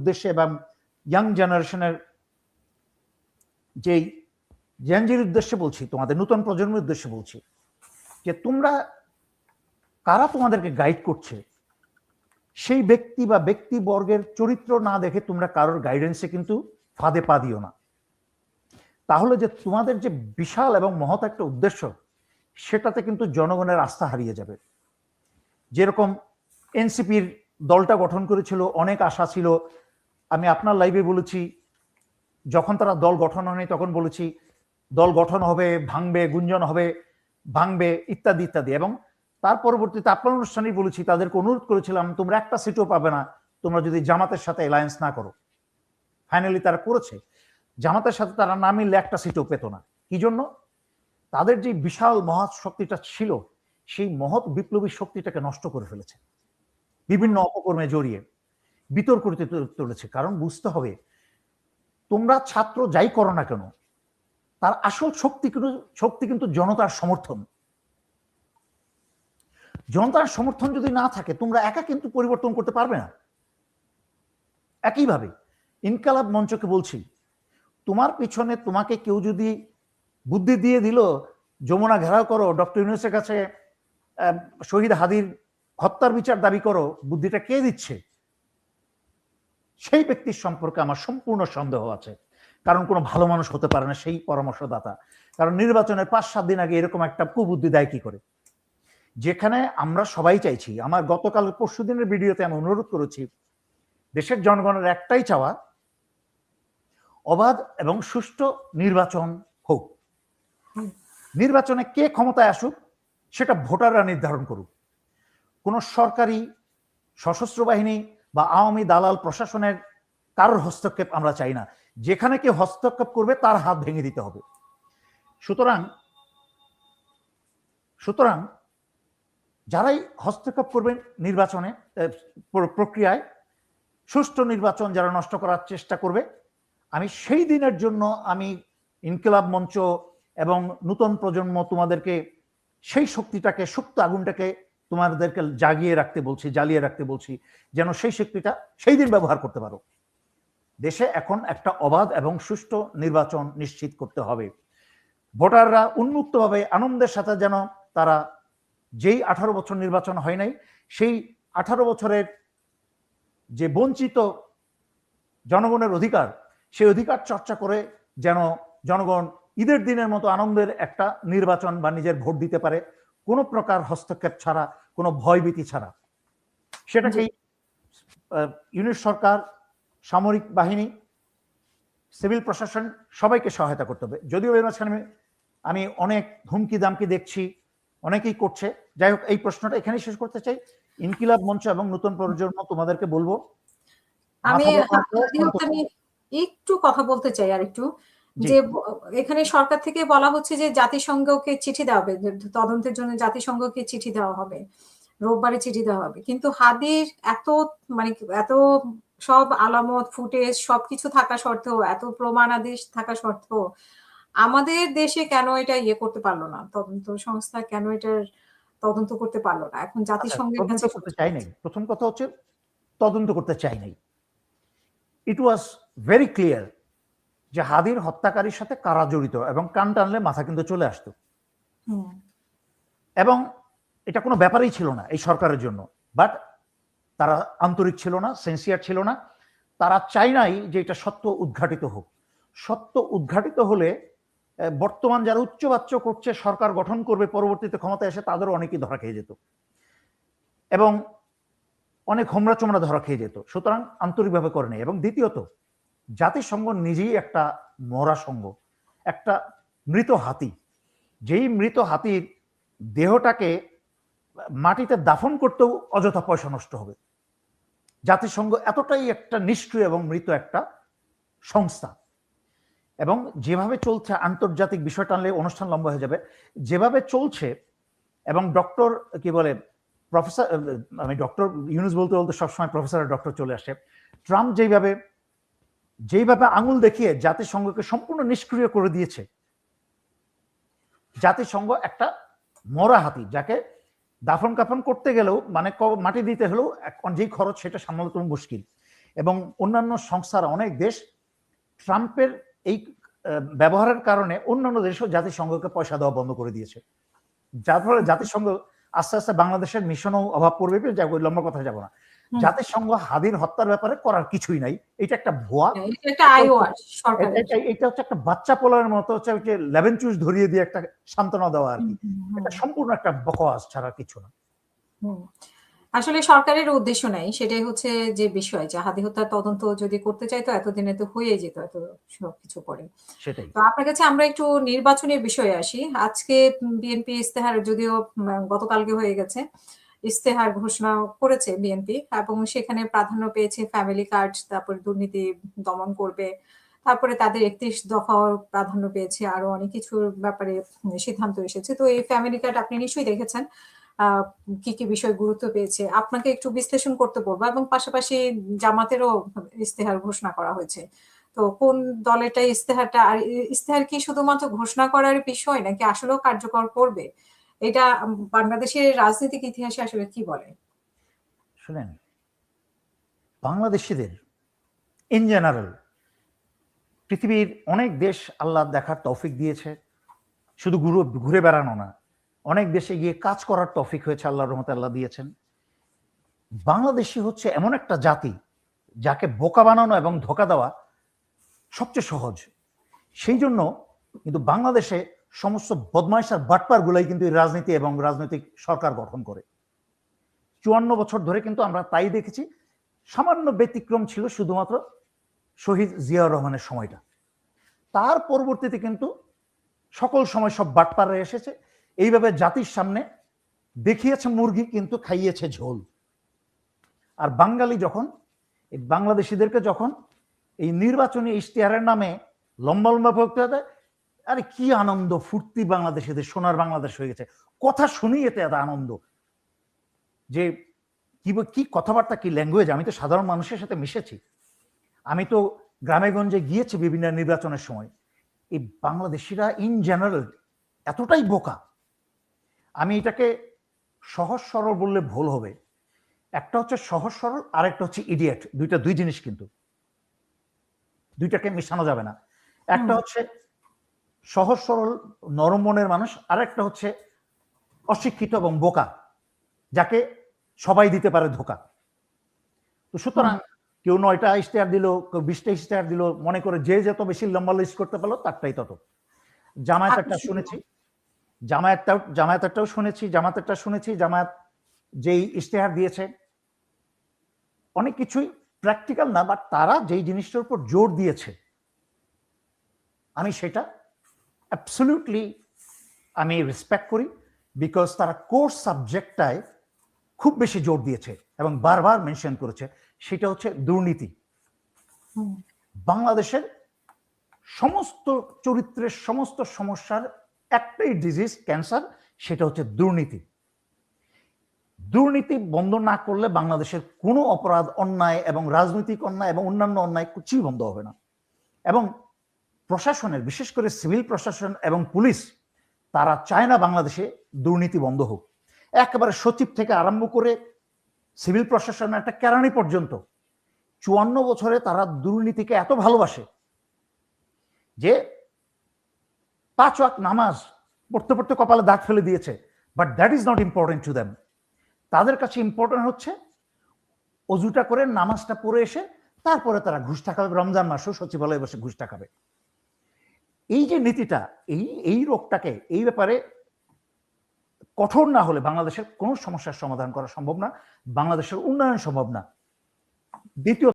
উদ্দেশ্যে এবং ইয়াং জেনারেশনের যেই জেনজির উদ্দেশ্যে বলছি, তোমাদের নতুন প্রজন্মের উদ্দেশ্যে বলছি যে তোমরা কারা তোমাদেরকে গাইড করছে সেই ব্যক্তি বা ব্যক্তিবর্গের চরিত্র না দেখে তোমরা কারোর গাইডেন্সে কিন্তু ফাঁদে পা দিও না। তাহলে যে তোমাদের যে বিশাল এবং মহৎ একটা উদ্দেশ্য সেটাতে কিন্তু জনগণের আস্থা হারিয়ে যাবে। যেরকম এনসিপির দলটা গঠন করেছিল, অনেক আশা ছিল। আমি আপনার লাইভে বলেছি, যখন তারা দল গঠন হয়নি তখন বলেছি দল গঠন হবে, ভাঙবে, গুঞ্জন হবে, ভাঙবে, ইত্যাদি ইত্যাদি। এবং তার পরবর্তীতে আপনার অনুষ্ঠানেই বলেছি, তাদেরকে অনুরোধ করেছিলাম তোমরা একটা সিটও পাবে না তোমরা যদি জামাতের সাথে অ্যালায়েন্স না করো। ফাইনালি তারা করেছে। জামাতের সাথে তারা না মিললে একটা সিটও পেত না। কি জন্য? তাদের যে বিশাল মহৎ শক্তিটা ছিল সেই মহৎ বিপ্লবী শক্তিটাকে নষ্ট করে ফেলেছে, বিভিন্ন অপকর্মে জড়িয়ে বিতর্ক করতে তুলেছে। কারণ বুঝতে হবে, তোমরা ছাত্র যাই করো না কেন, তার আসল শক্তি কিন্তু জনতার সমর্থন। জনতার সমর্থন যদি না থাকে তোমরা একা কিন্তু পরিবর্তন করতে পারবে না। একইভাবে ইনকালাব মঞ্চকে বলছি, তোমার পিছনে তোমাকে কেউ যদি বুদ্ধি দিয়ে দিল যমুনা ঘেরাও করো, ডক্টর ইউনূসের কাছে শহীদ হাদির হত্যার বিচার দাবি করো, বুদ্ধিটা কে দিচ্ছে? সেই ব্যক্তির সম্পর্কে আমার সম্পূর্ণ সন্দেহ আছে। কারণ কোনো ভালো মানুষ হতে পারে না সেই পরামর্শদাতা। কারণ নির্বাচনের 5-7 দিন আগে এরকম একটা কুবুদ্ধি দেয় কি করে? যেখানে আমরা সবাই চাইছি, আমার গতকাল পরশু দিনের ভিডিওতে আমি অনুরোধ করেছি, দেশের জনগণের একটাই চাওয়া, অবাধ এবং সুষ্ঠু নির্বাচন হোক। নির্বাচনে কে ক্ষমতায় আসুক সেটা ভোটাররা নির্ধারণ করুক। কোন সরকারি সশস্ত্র বাহিনী বা আওয়ামী দালাল প্রশাসনের কারোর হস্তক্ষেপ আমরা চাই না। যেখানে কেউ হস্তক্ষেপ করবে তার হাত ভেঙে দিতে হবে। সুতরাং যারাই হস্তক্ষেপ করবেন নির্বাচনে প্রক্রিয়ায়, সুষ্ঠু নির্বাচন যারা নষ্ট করার চেষ্টা করবে, আমি সেই দিনের জন্য আমি ইনকিলাব মঞ্চ এবং নতুন প্রজন্ম তোমাদেরকে সেই শক্তিটাকে, সুপ্ত আগুনটাকে তোমাদেরকে জাগিয়ে রাখতে বলছি, জ্বালিয়ে রাখতে বলছি, যেন সেই শক্তিটা সেই দিন ব্যবহার করতে পারো। দেশে এখন একটা অবাধ এবং সুষ্ঠু নির্বাচন নিশ্চিত করতে হবে। ভোটাররা উন্মুক্তভাবে আনন্দের সাথে যেন তারা যেই 18 বছর নির্বাচন হয় নাই, সেই 18 বছরের যে বঞ্চিত জনগণের অধিকার, সেই অধিকার চর্চা করে যেন জনগণ ঈদের দিনের মতো আনন্দের একটা নির্বাচন বা নিজের ভোট দিতে পারে, কোনো প্রকার হস্তক্ষেপ ছাড়া, কোনো ভয়ভীতি ছাড়া। সেটাকেই ইউনিট সরকার, সামরিক বাহিনী, সিভিল প্রশাসন সবাইকে সহায়তা করতে হবে। যদিও এর মাঝখানে আমি অনেক হুমকি দামকি দেখছি, অনেকেই করছে। যাই হোক, এই প্রশ্নটা এখানেই শেষ করতে চাই। ইনকিলাব মঞ্চ এবং নতুন প্রজন্ম তোমাদেরকে বলবো, আমি একটু কথা বলতে চাই আর একটু, যে এখানে সরকার থেকে বলা হচ্ছে যে জাতিসংঘকে চিঠি দেওয়া হবে, তদন্তের জন্য জাতিসংঘকে চিঠি দেওয়া হবে, রোববারে চিঠি দেওয়া হবে। কিন্তু হাদির এত সব আলামত, ফুটেজ সবকিছু থাকা সত্ত্বেও, এত প্রমাণাদি থাকা সত্ত্বেও আমাদের দেশে কেন এটা করতে পারলো না? তদন্ত সংস্থা কেন এটার তদন্ত করতে পারলো না? এখন জাতিসংঘের কাছে করতে চাই নাই। প্রথম কথা হচ্ছে তদন্ত করতে চাই নাই। ইট ওয়াজ ভেরি ক্লিয়ার যে হাদির হত্যাকারীর সাথে কারা জড়িত, এবং কান টানলে মাথা কিন্তু চলে আসতো। এবং এটা কোনো ব্যাপারই ছিল না এই সরকারের জন্য। বাট তারা আন্তরিক ছিল না, সেন্সিয়ার ছিল না। তারা চাই নাই যে এটা সত্য উদ্ঘাটিত হোক। সত্য উদ্ঘাটিত হলে বর্তমান যারা উচ্চবাচ্য করছে, সরকার গঠন করবে, পরবর্তীতে ক্ষমতায় এসে তাদেরও অনেকেই ধরা খেয়ে যেত এবং অনেক হোমরা চোমরা ধরা খেয়ে যেত। সুতরাং আন্তরিকভাবে করে নেই। এবং দ্বিতীয়ত, জাতিসংঘ নিজেই একটা মরা সংঘ, একটা মৃত হাতি। যেই মৃত হাতির দেহটাকে মাটিতে দাফন করতেও অযথা পয়সা নষ্ট হবে। জাতিসংঘ এতটাই একটা নিষ্ক্রিয় এবং মৃত একটা সংস্থা। এবং যেভাবে চলছে, আন্তর্জাতিক বিষয় টানলে অনুষ্ঠান লম্বা হয়ে যাবে, যেভাবে চলছে, এবং ডক্টর কি বলে, প্রফেসর, আমি ডক্টর ইউনূস বলতে বলতে সবসময় প্রফেসর ডক্টর চলে আসে। ট্রাম্প যেইভাবে আঙুল দেখিয়ে জাতিসংঘকে সম্পূর্ণ নিষ্ক্রিয় করে দিয়েছে, জাতিসংঘ একটা মরা হাতি, যাকে দাফন কাফন করতে গেলেও, মানে মাটি দিতে হলেও যেই খরচ সেটা সামলানো তুমি মুশকিল। এবং অন্যান্য সংস্থার অনেক দেশ ট্রাম্পের এই ব্যবহারের কারণে অন্যান্য দেশও জাতিসংঘকে পয়সা দেওয়া বন্ধ করে দিয়েছে, যার ফলে জাতিসংঘ আস্তে আস্তে বাংলাদেশের মিশনও অভাব পড়বে, লম্বা কথা যাব না। জাতিসংঘ হাদির হত্যার ব্যাপারে করার কিছুই নাই, এটা একটা ভুয়া, এটা হচ্ছে একটা বাচ্চা পোলার মতো, হচ্ছে যে লেমন জুস ধরিয়ে দিয়ে একটা সান্ত্বনা দেওয়া আর কি। এটা সম্পূর্ণ একটা বকওয়াস ছাড়া কিছু না। আসলে সরকারের উদ্দেশ্য নাই, সেটাই হচ্ছে যে বিষয়, যে হাদি হত্যার তদন্ত যদি করতে চাই তো এতদিনে তো হয়ে যেত, এত সবকিছু করে। সেটাই। তো আপনার কাছে আমরা একটু নির্বাচনের বিষয়ে আসি। আজকে বিএনপি ইস্তেহার, যদিও গতকালকে হয়ে গেছে, ইস্তেহার ঘোষণা করেছে বিএনপি, এবং সেখানে প্রাধান্য পেয়েছে ফ্যামিলি কার্ড, তারপরে দুর্নীতি দমন করবে, তারপরে তাদের 31 দফাও প্রাধান্য পেয়েছে, আরো অনেক কিছুর ব্যাপারে সিদ্ধান্ত এসেছে। তো এই ফ্যামিলি কার্ড আপনি নিশ্চয়ই দেখেছেন কি কি বিষয় গুরুত্ব পেয়েছে, আপনাকে একটু বিশ্লেষণ করতে বলবো। এবং পাশাপাশি জামাতেরও ইস্তেহার ঘোষণা করা হয়েছে। তো কোন দলেরটা ইস্তেহারটা, আর ইস্তেহার কি শুধুমাত্র ঘোষণা করার বিষয় নাকি আসলেও কার্যকর করবে, এটা বাংলাদেশের রাজনৈতিক ইতিহাসে আসলে কি বলে? শুনেন, বাংলাদেশিদের ইন জেনারেল পৃথিবীর অনেক দেশ আল্লাহ দেখার তৌফিক দিয়েছে, শুধু ঘুরে বেড়ানো না, অনেক দেশে গিয়ে কাজ করার তৌফিক হয়েছে, আল্লাহর রহমতে আল্লাহ দিয়েছেন। বাংলাদেশি হচ্ছে এমন একটা জাতি যাকে বোকা বানানো এবং ধোকা দেওয়া সবচেয়ে সহজ। সেই জন্য কিন্তু বাংলাদেশে সমস্ত বদমাইশ আর বাটপার গুলাই কিন্তু রাজনীতি এবং রাজনৈতিক সরকার গঠন করে। 54 বছর ধরে কিন্তু আমরা তাই দেখেছি। সামান্য ব্যতিক্রম ছিল শুধুমাত্র শহীদ জিয়াউর রহমানের সময়টা, তার পরবর্তীতে কিন্তু সকল সময় সব বাটপাররা এসেছে, এইভাবে জাতির সামনে দেখিয়েছে মুরগি কিন্তু খাইয়েছে ঝোল। আর বাঙালি যখন এই বাংলাদেশিদেরকে যখন এই নির্বাচনী ইশতেহারের নামে লম্বা লম্বা বক্তৃতা দেয়, আরে কি আনন্দ ফুর্তি, বাংলাদেশিদের সোনার বাংলাদেশ হয়ে গেছে, কথা শুনি এতে এত আনন্দ, যে কি কথাবার্তা, কি ল্যাঙ্গুয়েজ। আমি তো সাধারণ মানুষের সাথে মিশেছি, আমি তো গ্রামে গঞ্জে গিয়েছি বিভিন্ন নির্বাচনের সময়। এই বাংলাদেশিরা ইন জেনারেল এতটাই বোকা, আমি এটাকে সহজ সরল বললে ভুল হবে। একটা হচ্ছে সহজ সরল, আরেকটা হচ্ছে ইডিয়েট, দুই জিনিস, কিন্তু দুইটাকে মেশানো যাবে না। একটা হচ্ছে সহজ সরল নরম মনের মানুষ, আরেকটা হচ্ছে অশিক্ষিত এবং বোকা, যাকে সবাই দিতে পারে ধোকা। তো সুতরাং কেউ 9টা ইশতেহার দিল, কেউ 20টা ইশতেহার দিল, মনে করে যে যত বেশি লম্বা লিস্ট করতে পারলো তারটাই তত। জামায়াতেরটা শুনেছি, জামায়াতেরটাও শুনেছি, জামাতেরটা শুনেছি। জামায়াত যেই ইশতেহার দিয়েছে অনেক কিছুই প্র্যাকটিক্যাল না, বাট তারা যেই জিনিসটার উপর জোর দিয়েছে আমি সেটা অ্যাবসলিউটলি আমি রেসপেক্ট করি, বিকজ তারা কোর্স সাবজেক্টটায় খুব বেশি জোর দিয়েছে এবং বারবার মেনশন করেছে, সেটা হচ্ছে দুর্নীতি। বাংলাদেশের সমস্ত চরিত্রের সমস্ত সমস্যার একটাই ডিজিজ, ক্যান্সার, সেটা হচ্ছে দুর্নীতি। দুর্নীতি বন্ধ না করলে বাংলাদেশের কোনো অপরাধ, অন্যায় এবং রাজনৈতিক অন্যায় এবং অন্যান্য অন্যায় কিছুই বন্ধ হবে না। এবং প্রশাসনের, বিশেষ করে সিভিল প্রশাসন এবং পুলিশ, তারা চায় না বাংলাদেশে দুর্নীতি বন্ধ হোক। একেবারে সচিব থেকে আরম্ভ করে সিভিল প্রশাসনের একটা কেরানি পর্যন্ত 54 বছরে তারা দুর্নীতিকে এত ভালোবাসে যে 5 ওয়াক্ত নামাজ পড়তে পড়তে কপালে দাগ ফেলে দিয়েছে, but that is not important to them. তাদের কাছে ইম্পর্টেন্ট হচ্ছে অজুটা করে নামাজটা পড়ে এসে তারপরে তারা ঘুষটা খাবে, রমজান মাসেও সচিবালয়ে বসে ঘুষটা খাবে। এই যে নীতিটা, এই রোগটাকে, এই ব্যাপারে কঠোর না হলে বাংলাদেশের কোনো সমস্যার সমাধান করা সম্ভব না, বাংলাদেশের উন্নয়ন সম্ভব না। দ্বিতীয়